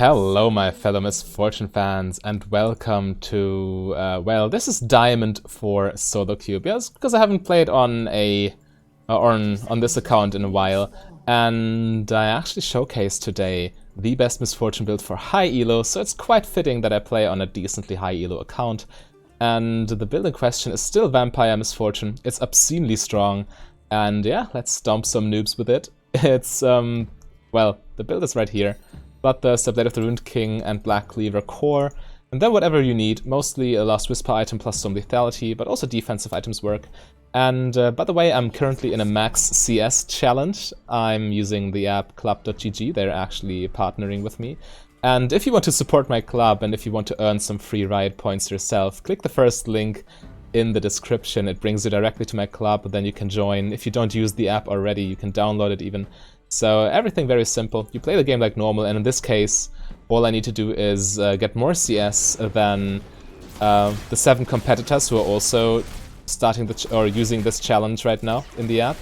Hello my fellow Misfortune fans and welcome to, well, this is Diamond for Solo Cube. Yes, because I haven't played on on this account in a while, and I actually showcased today the best Misfortune build for high ELO, so it's quite fitting that I play on a decently high ELO account. And the build in question is still Vampire Misfortune. It's obscenely strong, and yeah, let's stomp some noobs with it. It's, well, the build is right here. Bloodthirster, Blade of the Ruined King, and Black Cleaver core, and then whatever you need, mostly a Last Whisper item plus some lethality, but also defensive items work. And by the way, I'm currently in a max CS challenge. I'm using the app club.gg, they're actually partnering with me. And if you want to support my club and if you want to earn some free Riot points yourself, click the first link in the description. It brings you directly to my club, then you can join. If you don't use the app already, you can download it even. So everything very simple. You play the game like normal, and in this case, all I need to do is get more CS than the 7 competitors who are also starting or using this challenge right now in the app,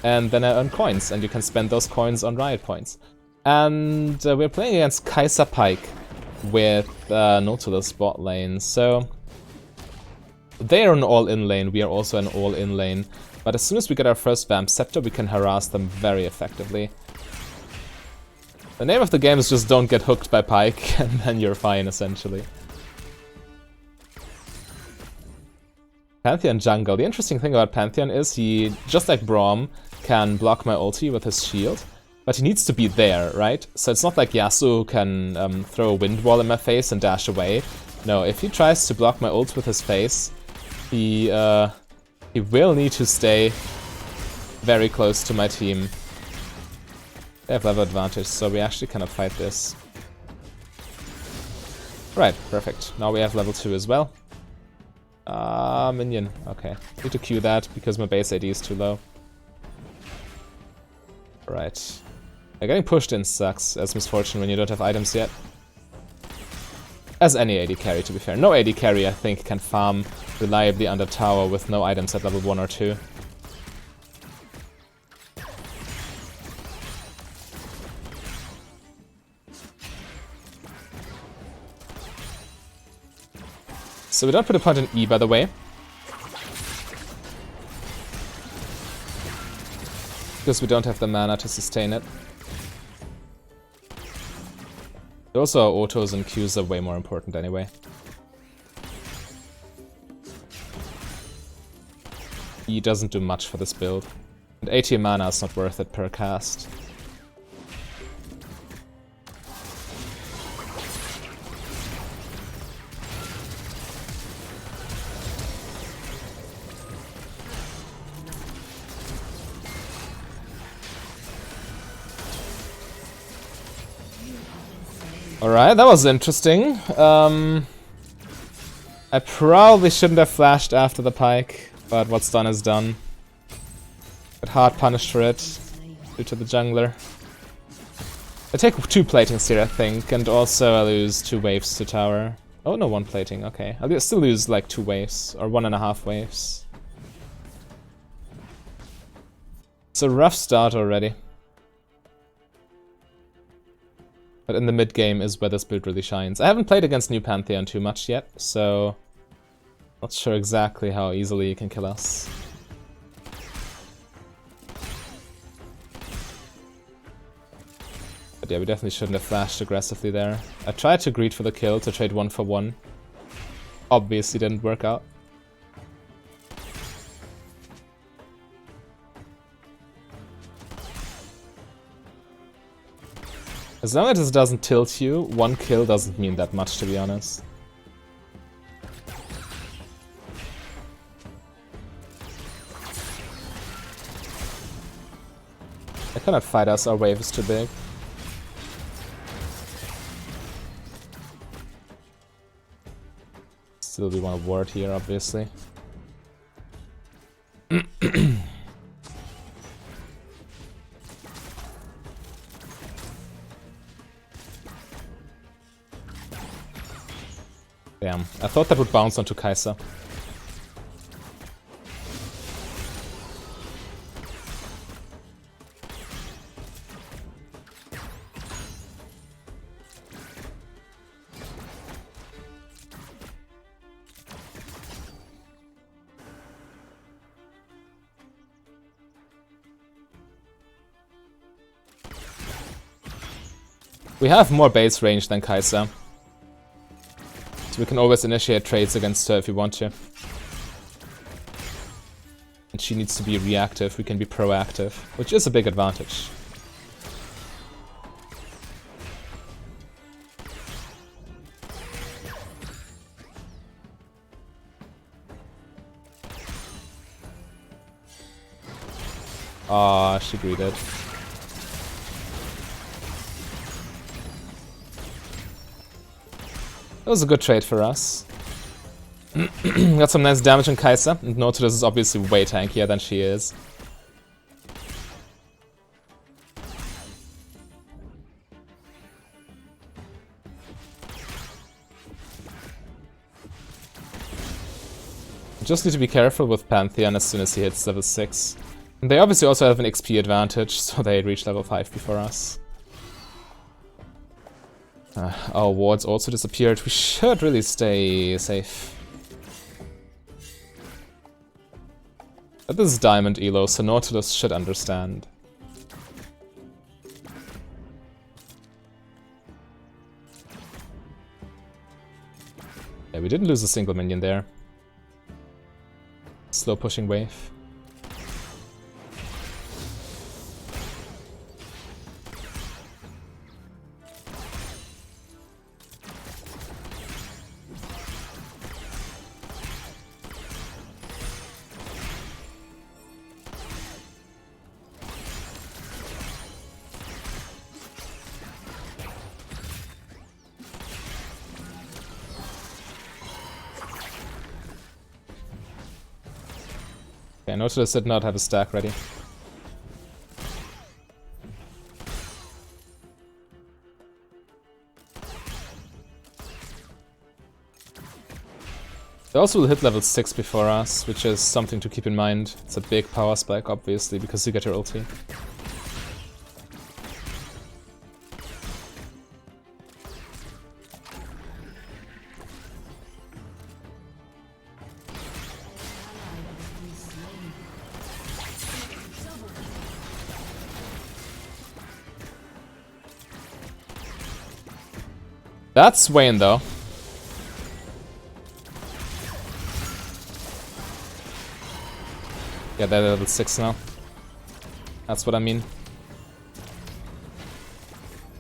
and then I earn coins, and you can spend those coins on Riot points. And we're playing against Kai'Sa Pyke with Nautilus bot lane, so they are an all-in lane, we are also an all-in lane. But as soon as we get our first Vamp Scepter, we can harass them very effectively. The name of the game is just don't get hooked by Pyke, and then you're fine, essentially. Pantheon jungle. The interesting thing about Pantheon is he, just like Braum, can block my ulti with his shield, but he needs to be there, right? So it's not like Yasuo can throw a wind wall in my face and dash away. No, if he tries to block my ult with his face, he will need to stay very close to my team. They have level advantage, so we actually cannot fight this. Right, perfect. Now we have level 2 as well. Minion. Okay. Need to queue that because my base AD is too low. Right. Getting pushed in sucks as Misfortune when you don't have items yet. As any AD carry, to be fair. No AD carry, I think, can farm reliably under tower with no items at level 1 or 2. So we don't put a point in E, by the way. Because we don't have the mana to sustain it. Also, our autos and Qs are way more important anyway. E doesn't do much for this build. And 80 mana is not worth it per cast. Alright, that was interesting. I probably shouldn't have flashed after the Pyke, but what's done is done. Got hard punished for it, due to the jungler. I take 2 platings here, I think, and also I lose 2 waves to tower. Oh no, 1 plating, okay. I'll still lose like 2 waves, or 1.5 waves. It's a rough start already. But in the mid-game is where this build really shines. I haven't played against New Pantheon too much yet, so not sure exactly how easily you can kill us. But yeah, we definitely shouldn't have flashed aggressively there. I tried to greed for the kill to trade 1 for 1. Obviously didn't work out. As long as it doesn't tilt you, 1 kill doesn't mean that much, to be honest. I cannot fight us, our wave is too big. Still we want to ward here, obviously. Damn, I thought that would bounce onto Kai'Sa. We have more base range than Kai'Sa. So we can always initiate trades against her if we want to. And she needs to be reactive, we can be proactive, which is a big advantage. Ah, she greeted. That was a good trade for us. Got some nice damage on Kai'Sa, and Nautilus is obviously way tankier than she is. Just need to be careful with Pantheon as soon as he hits level 6. And they obviously also have an XP advantage, so they reach level 5 before us. Our wards also disappeared. We should really stay safe. But this is Diamond ELO, so Nautilus should understand. Yeah, we didn't lose a single minion there. Slow pushing wave. Okay, Nautilus did not have a stack ready. They also will hit level 6 before us, which is something to keep in mind. It's a big power spike, obviously, because you get your ulti. That's Swain, though. Yeah, they're level 6 now. That's what I mean.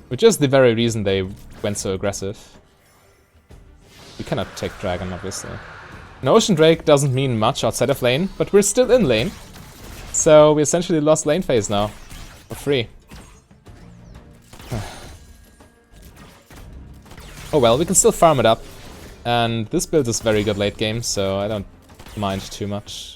Which is the very reason they went so aggressive. We cannot take Dragon, obviously. An Ocean Drake doesn't mean much outside of lane, but we're still in lane. So we essentially lost lane phase now. For free. Oh well, we can still farm it up. And this build is very good late game, so I don't mind too much.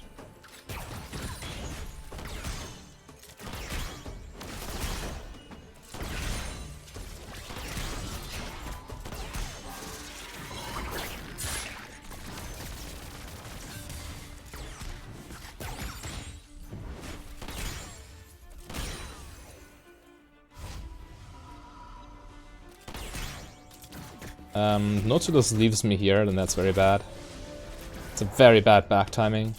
Nautilus leaves me here, then that's very bad. It's a very bad back timing.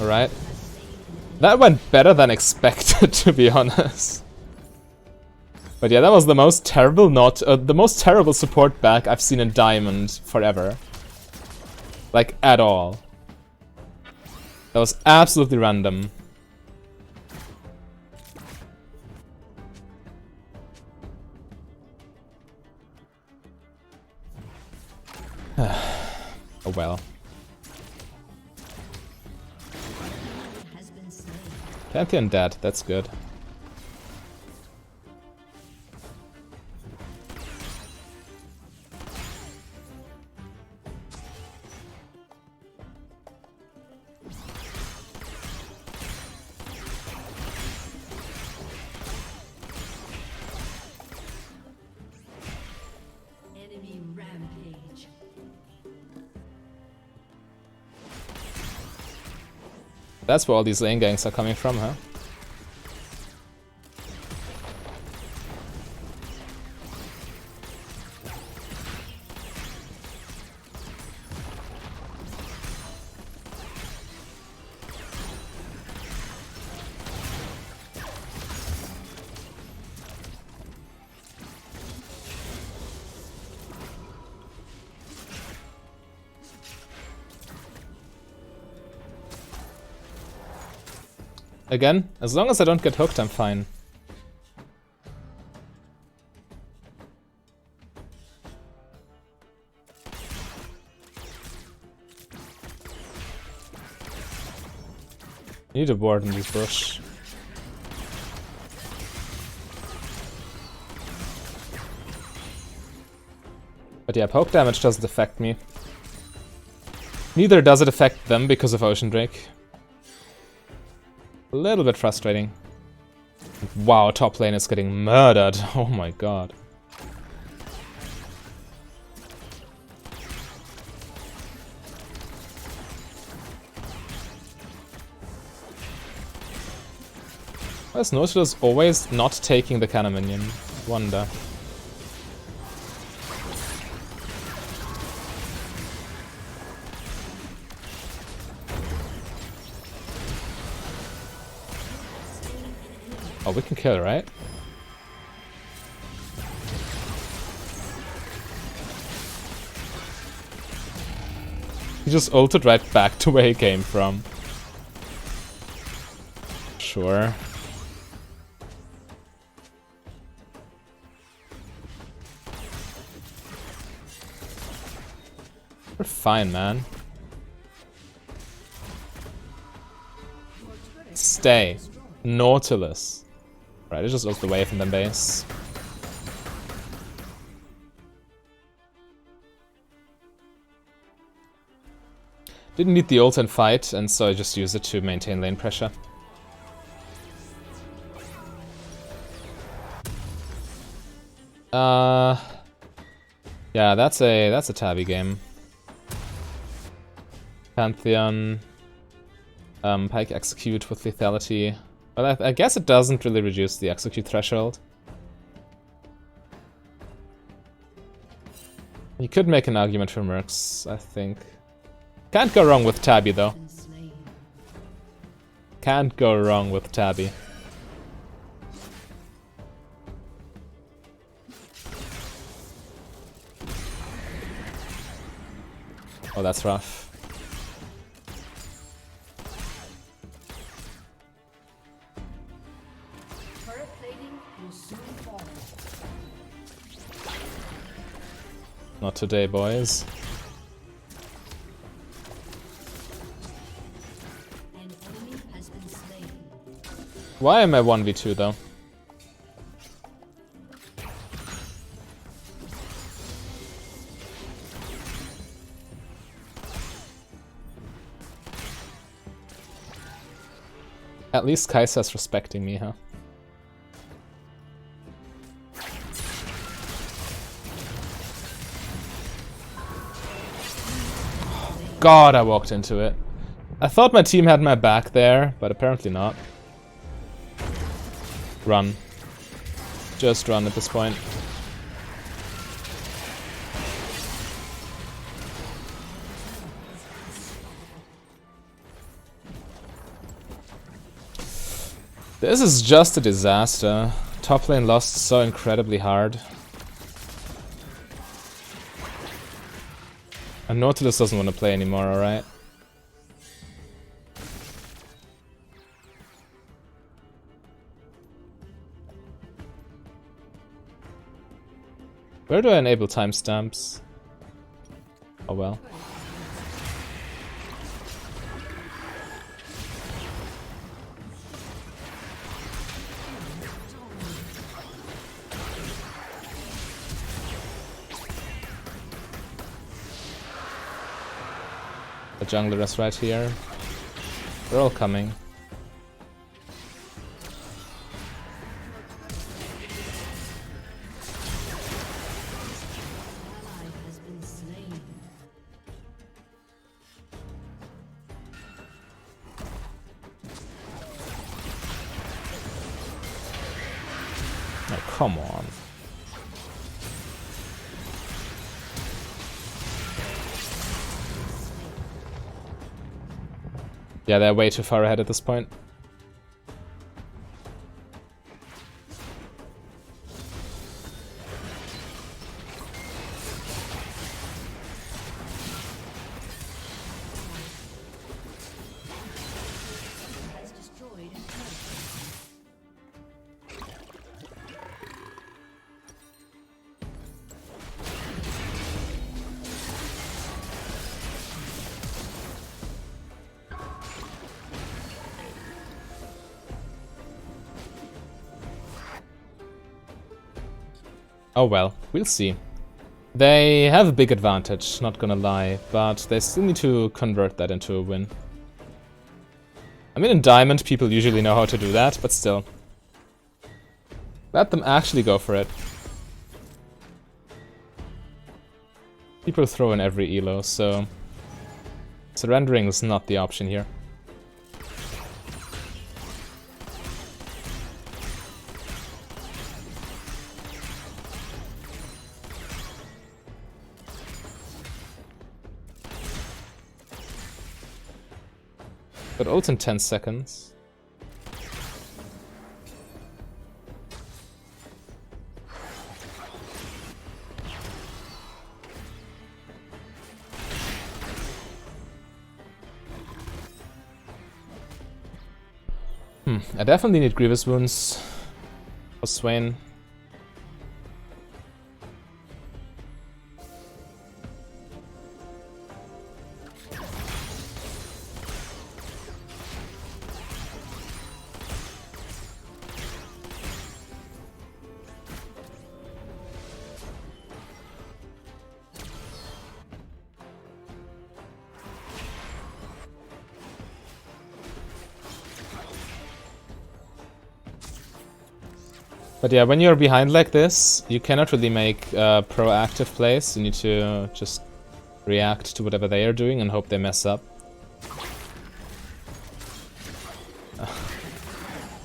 Alright. That went better than expected, to be honest. But yeah, that was the most terrible the most terrible support back I've seen in Diamond forever. Like, at all. That was absolutely random. Oh well. Pantheon dead, that's good. That's where all these lane ganks are coming from, huh? Again, as long as I don't get hooked, I'm fine. I need a ward in this bush. But yeah, poke damage doesn't affect me. Neither does it affect them because of Ocean Drake. A little bit frustrating. Wow, top lane is getting murdered. Oh my god. Why is Nautilus always not taking the cannon minion? Wonder. Oh, we can kill, right? He just ulted right back to where he came from. Sure. We're fine, man. Stay. Nautilus. Right, it just ulted away from them base. Didn't need the ult and fight, and so I just used it to maintain lane pressure. Yeah, that's a tabby game. Pantheon, Pike execute with lethality. Well, I guess it doesn't really reduce the execute threshold. You could make an argument for Mercs, I think. Can't go wrong with Tabby, though. Can't go wrong with Tabby. Oh, that's rough. Not today, boys. Why am I 1v2 though? At least Kai'Sa's respecting me, huh? God, I walked into it. I thought my team had my back there, but apparently not. Run. Just run at this point. This is just a disaster. Top lane lost so incredibly hard. And Nautilus doesn't want to play anymore, alright? Where do I enable timestamps? Oh well. The jungler is right here. They're all coming. Oh, come on. Yeah, they're way too far ahead at this point. Oh well, we'll see. They have a big advantage, not gonna lie, but they still need to convert that into a win. I mean, in Diamond, people usually know how to do that, but still. Let them actually go for it. People throw in every ELO, so surrendering is not the option here. But ult in 10 seconds. I definitely need Grievous Wounds for Swain. But yeah, when you're behind like this, you cannot really make proactive plays. You need to just react to whatever they are doing and hope they mess up.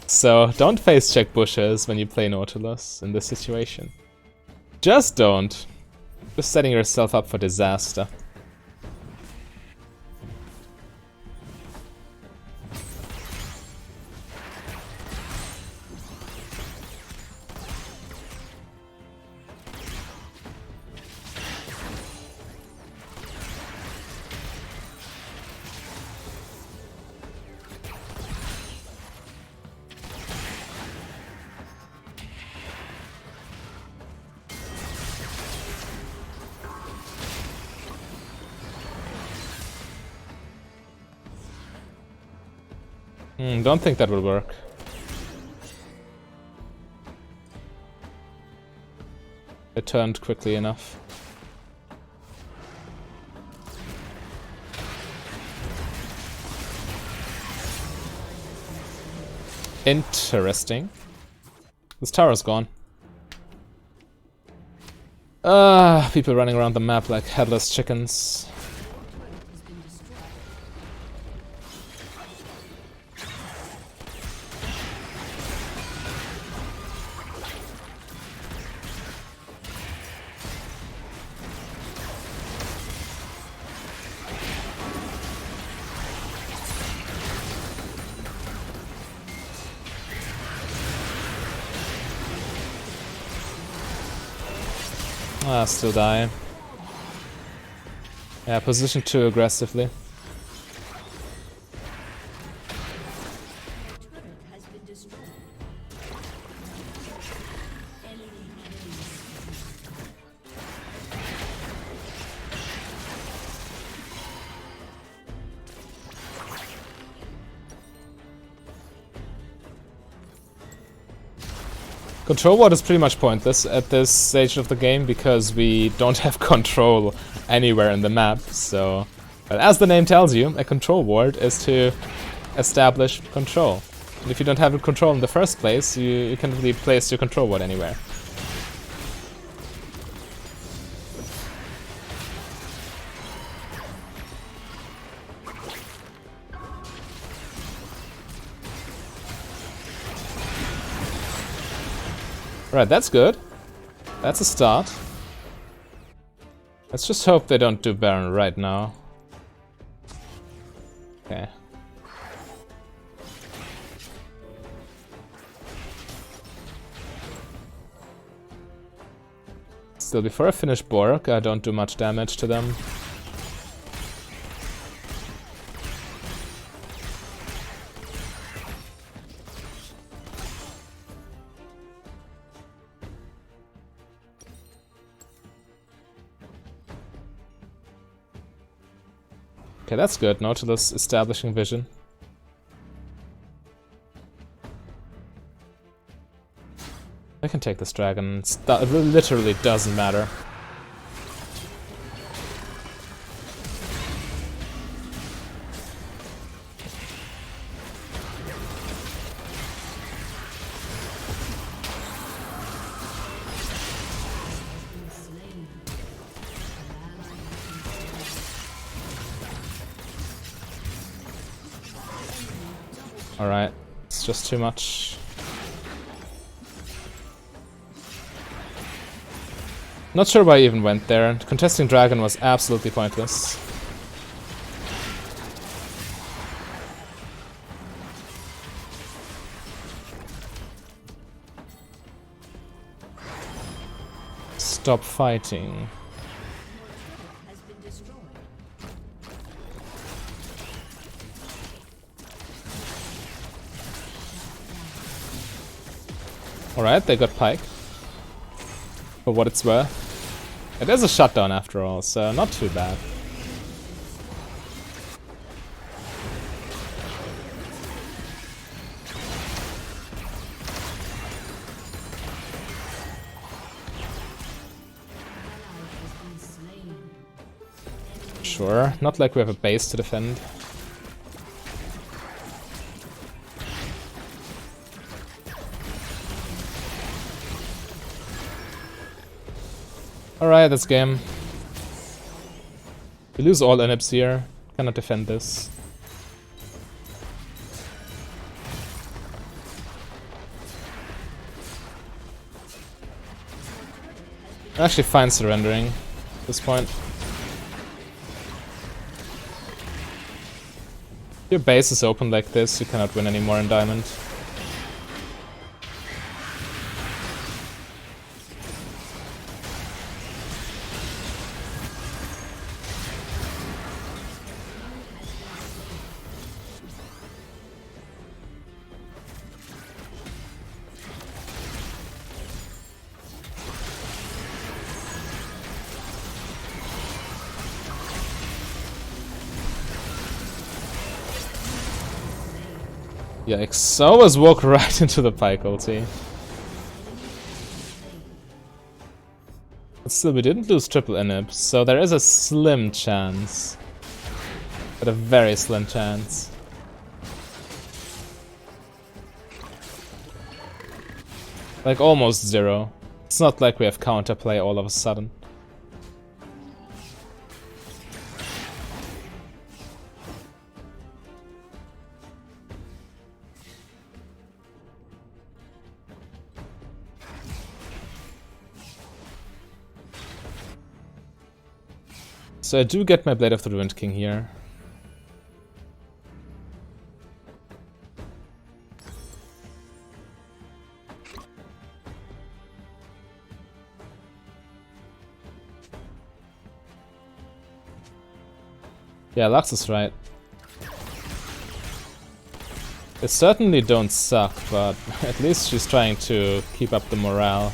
So don't face check bushes when you play Nautilus in this situation. Just don't. Just setting yourself up for disaster. Don't think that will work. It turned quickly enough. Interesting. This tower's gone. People running around the map like headless chickens. Still die. Yeah, position too aggressively. Control ward is pretty much pointless at this stage of the game because we don't have control anywhere in the map, so... Well, as the name tells you, a control ward is to establish control. And if you don't have control in the first place, you can't really place your control ward anywhere. Right, that's good. That's a start. Let's just hope they don't do Baron right now. Okay. Still, before I finish Borg, I don't do much damage to them. Okay, that's good. Nautilus establishing vision. I can take this dragon. It literally doesn't matter. Alright, it's just too much. Not sure why I even went there. Contesting dragon was absolutely pointless. Stop fighting. Alright, they got Pike. For what it's worth. It is a shutdown after all, so not too bad. Sure, not like we have a base to defend. Alright, that's game. We lose all inhibs here. Cannot defend this. I'm actually fine surrendering at this point. If your base is open like this, you cannot win anymore in Diamond. Yikes, so I was walk right into the Pike ulti. But still, we didn't lose triple inhib, so there is a slim chance. But a very slim chance. Like almost zero. It's not like we have counterplay all of a sudden. So I do get my Blade of the Ruined King here. Yeah, Lux is right. They certainly don't suck, but at least she's trying to keep up the morale.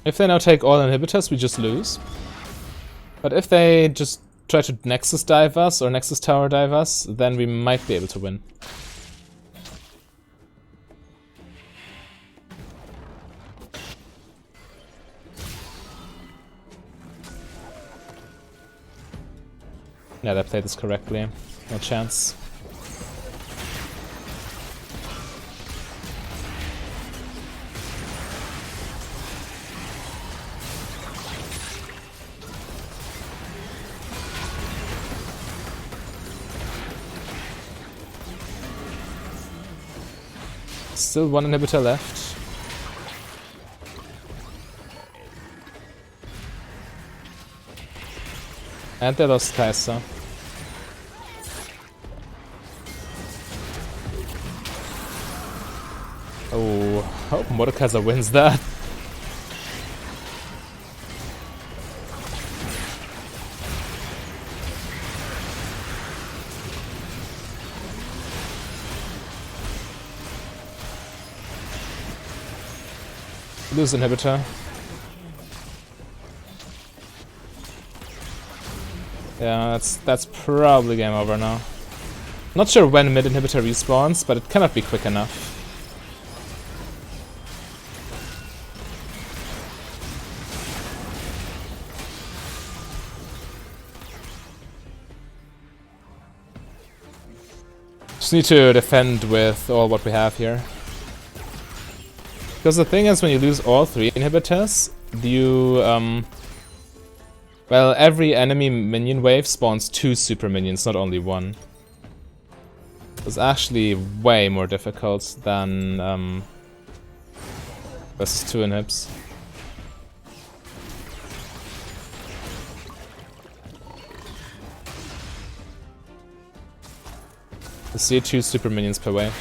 If they now take all inhibitors, we just lose. But if they just try to nexus dive us or nexus tower dive us, then we might be able to win. Yeah, they played this correctly. No chance. Still one inhibitor left. And they lost Kai'Sa. Oh, hope Mordekaiser wins that. Lose inhibitor. Yeah, that's probably game over now. Not sure when mid inhibitor respawns, but it cannot be quick enough. Just need to defend with all what we have here. Because the thing is, when you lose all 3 inhibitors, you, well, every enemy minion wave spawns 2 super minions, not only 1. It's actually way more difficult than, versus 2 inhibs. You see 2 super minions per wave.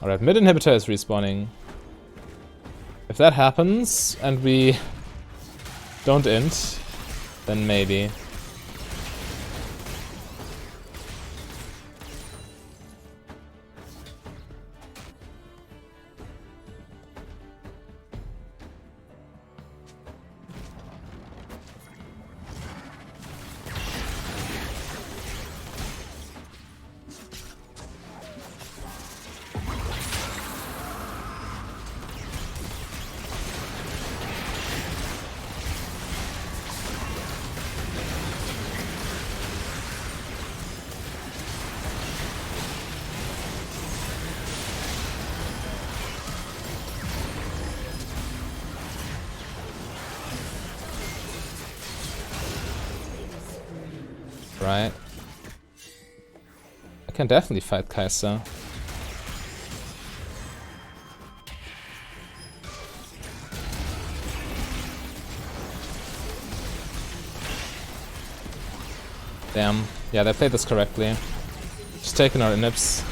Alright, mid inhibitor is respawning. If that happens and we don't int, then maybe. Right. I can definitely fight Kai'Sa. Damn. Yeah, they played this correctly. Just taking our inhibs.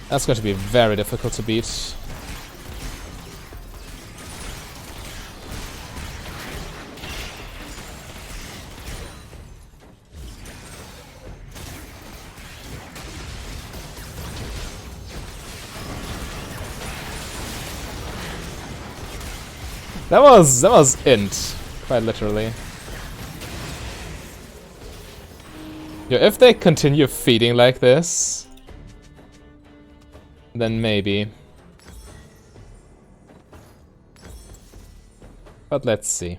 That's going to be very difficult to beat. That was int, quite literally. Yo, if they continue feeding like this, then maybe. But let's see.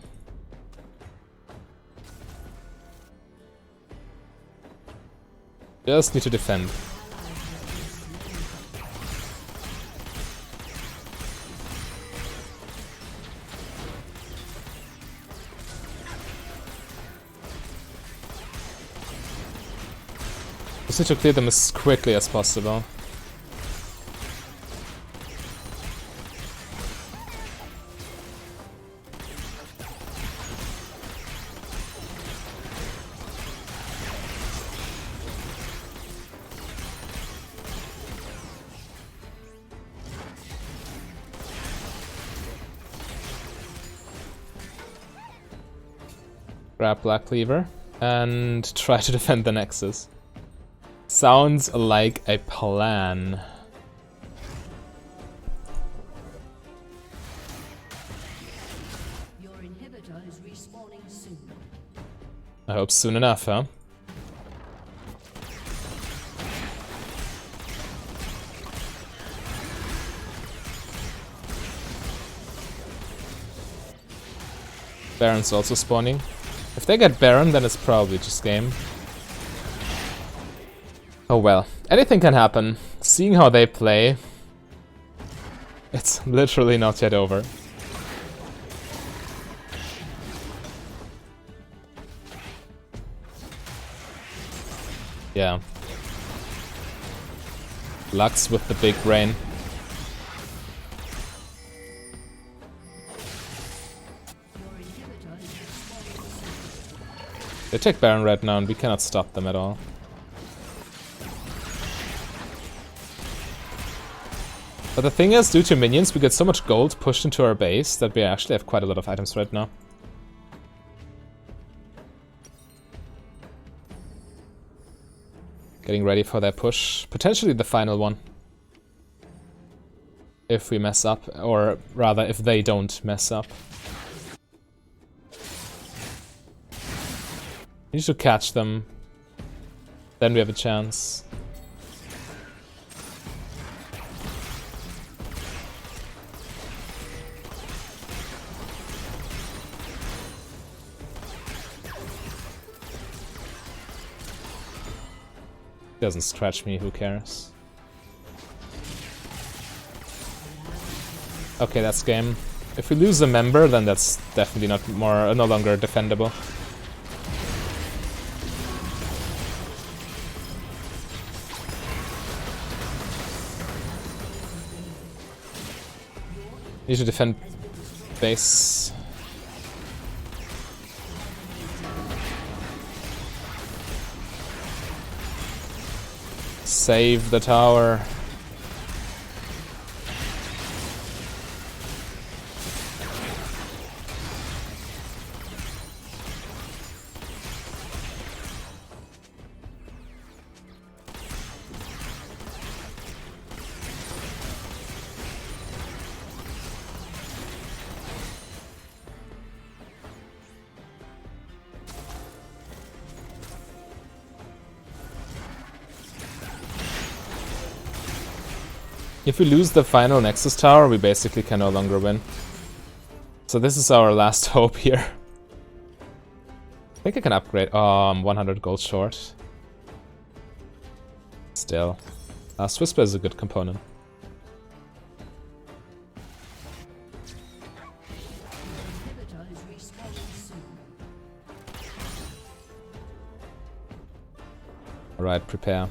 Just need to defend. Just need to clear them as quickly as possible. Grab Black Cleaver and try to defend the Nexus. Sounds like a plan. Your inhibitor is respawning soon. I hope soon enough, huh? Baron's also spawning. If they get Baron, then it's probably just game. Oh well, anything can happen. Seeing how they play, it's literally not yet over. Yeah. Lux with the big brain. They take Baron right now and we cannot stop them at all. But the thing is, due to minions, we get so much gold pushed into our base that we actually have quite a lot of items right now. Getting ready for that push. Potentially the final one. If we mess up, or rather, if they don't mess up. We need to catch them. Then we have a chance. Doesn't scratch me, who cares? Okay, that's game. If we lose a member, then that's definitely no longer defendable. Need to defend base. Save the tower. If we lose the final Nexus tower, we basically can no longer win. So this is our last hope here. I think I can upgrade. Oh, I'm 100 gold short. Still. Last Whisper is a good component. Alright, prepare.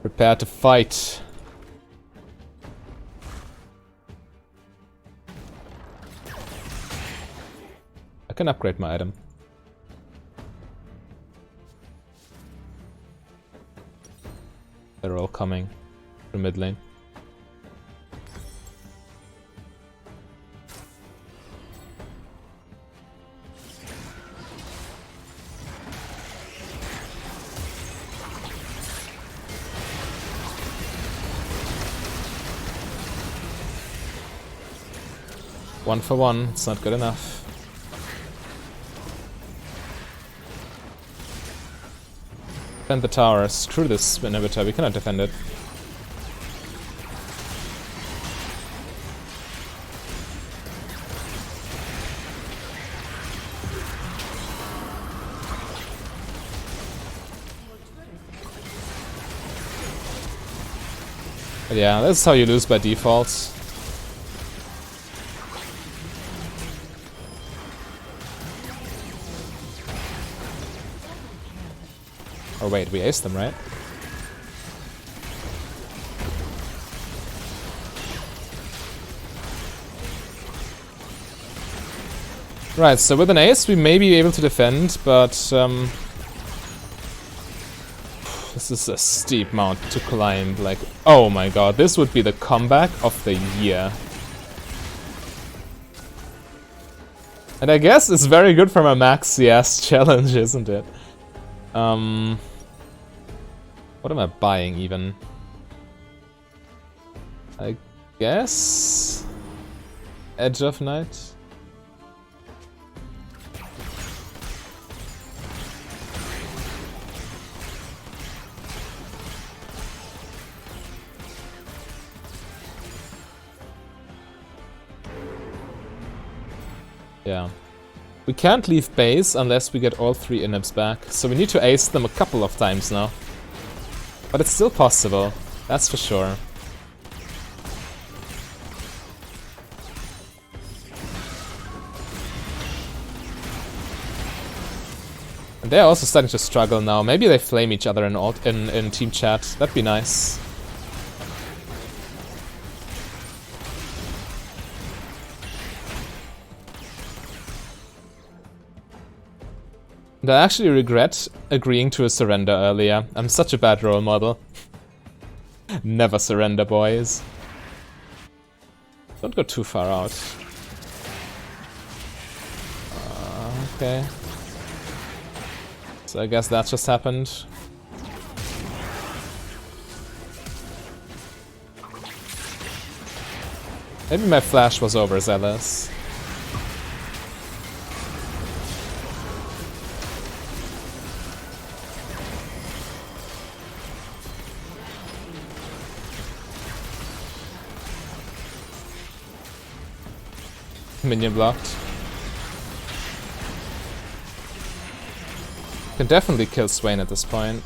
Prepare to fight. I can upgrade my item. They're all coming from mid lane. One for one, it's not good enough. Defend the tower. Screw this inhibitor, we cannot defend it. But yeah, that's how you lose by default. Oh wait, we aced them, right? Right, so with an ace we may be able to defend, but this is a steep mount to climb, like, oh my god, this would be the comeback of the year. And I guess it's very good from a max CS challenge, isn't it? What am I buying even? I guess Edge of Night. Yeah. We can't leave base unless we get all 3 inhibs back, so we need to ace them a couple of times now. But it's still possible, that's for sure. And they're also starting to struggle now. Maybe they flame each other in team chat. That'd be nice. And I actually regret agreeing to a surrender earlier. I'm such a bad role model. Never surrender, boys. Don't go too far out. Okay. So I guess that just happened. Maybe my flash was overzealous. Minion blocked. Can definitely kill Swain at this point.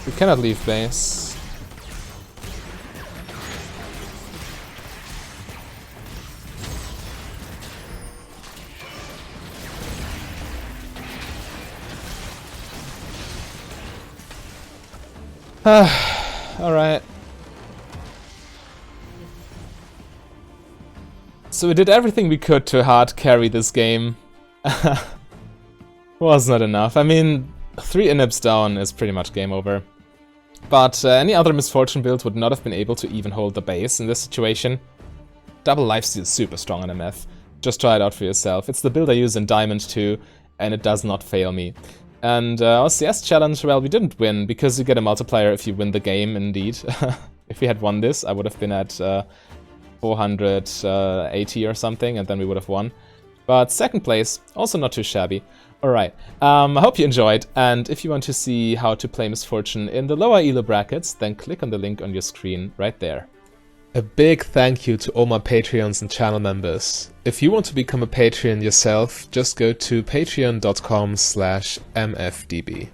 We cannot leave base. Alright. So we did everything we could to hard carry this game. Was not enough. I mean, 3 inhibs down is pretty much game over. But any other Misfortune build would not have been able to even hold the base in this situation. Double lifesteal is super strong on MF. Just try it out for yourself. It's the build I use in Diamond 2, and it does not fail me. And our CS challenge, well, we didn't win, because you get a multiplier if you win the game, indeed. If we had won this, I would have been at 480 or something, and then we would have won. But second place, also not too shabby. Alright, I hope you enjoyed, and if you want to see how to play Misfortune in the lower ELO brackets, then click on the link on your screen right there. A big thank you to all my Patreons and channel members. If you want to become a Patreon yourself, just go to patreon.com/mfdb.